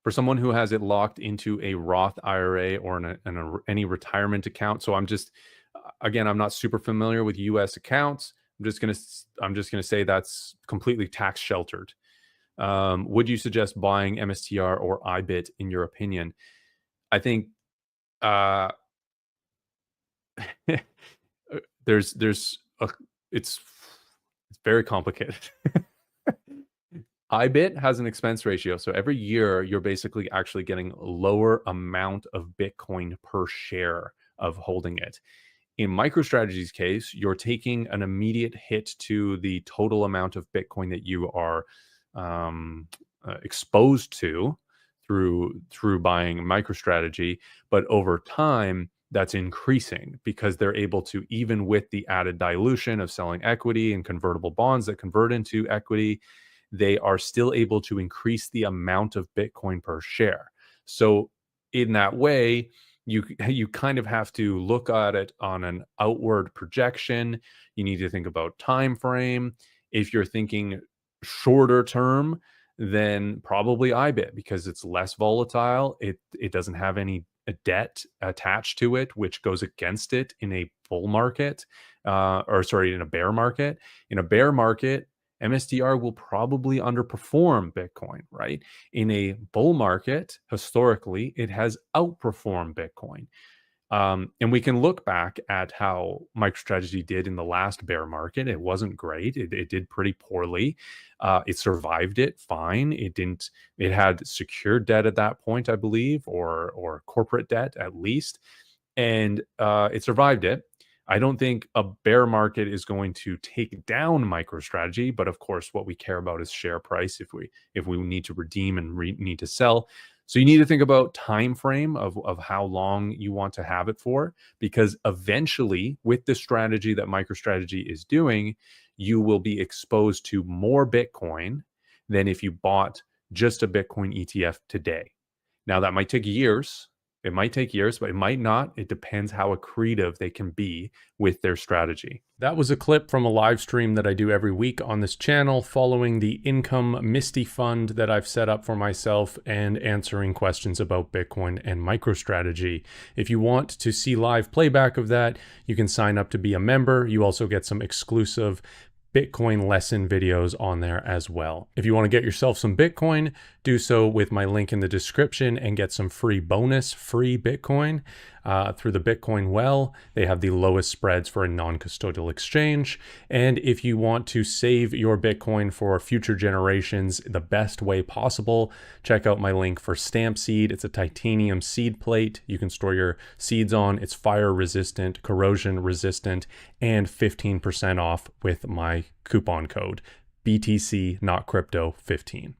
for someone who has it locked into a Roth IRA or any retirement account. So I'm just, again, I'm not super familiar with U.S. accounts. I'm just gonna say that's completely tax sheltered. Would you suggest buying MSTR or IBIT in your opinion? I think uh, there's a, it's very complicated. IBIT has an expense ratio. So every year you're basically actually getting a lower amount of Bitcoin per share of holding it. In MicroStrategy's case, you're taking an immediate hit to the total amount of Bitcoin that you are exposed to through buying MicroStrategy, but over time that's increasing because they're able to, even with the added dilution of selling equity and convertible bonds that convert into equity, they are still able to increase the amount of Bitcoin per share. So in that way, you kind of have to look at it on an outward projection. You need to think about time frame. If you're thinking shorter term, then probably IBIT because it's less volatile. It doesn't have any debt attached to it, which goes against it in a bull market, or sorry, in a bear market. In a bear market, MSTR will probably underperform Bitcoin, right? In a bull market, historically, it has outperformed Bitcoin. And we can look back at how MicroStrategy did in the last bear market. It wasn't great. It did pretty poorly. It survived it fine. It didn't. It had secured debt at that point, I believe, or corporate debt at least, and it survived it. I don't think a bear market is going to take down MicroStrategy, but of course, what we care about is share price. If we need to redeem and need to sell, so you need to think about time frame of how long you want to have it for, because eventually, with the strategy that MicroStrategy is doing, you will be exposed to more Bitcoin than if you bought just a Bitcoin ETF today. Now, that might take years. It might take years, but it might not. It depends how accretive they can be with their strategy. That was a clip from a live stream that I do every week on this channel following the Income Misty Fund that I've set up for myself and answering questions about Bitcoin and MicroStrategy. If you want to see live playback of that, you can sign up to be a member. You also get some exclusive Bitcoin lesson videos on there as well. If you want to get yourself some Bitcoin, do so with my link in the description and get some free Bitcoin through the Bitcoin Well. They have the lowest spreads for a non-custodial exchange. And if you want to save your Bitcoin for future generations the best way possible, check out my link for Stampseed. It's a titanium seed plate you can store your seeds on. It's fire resistant, corrosion resistant, and 15% off with my coupon code BTC not crypto 15.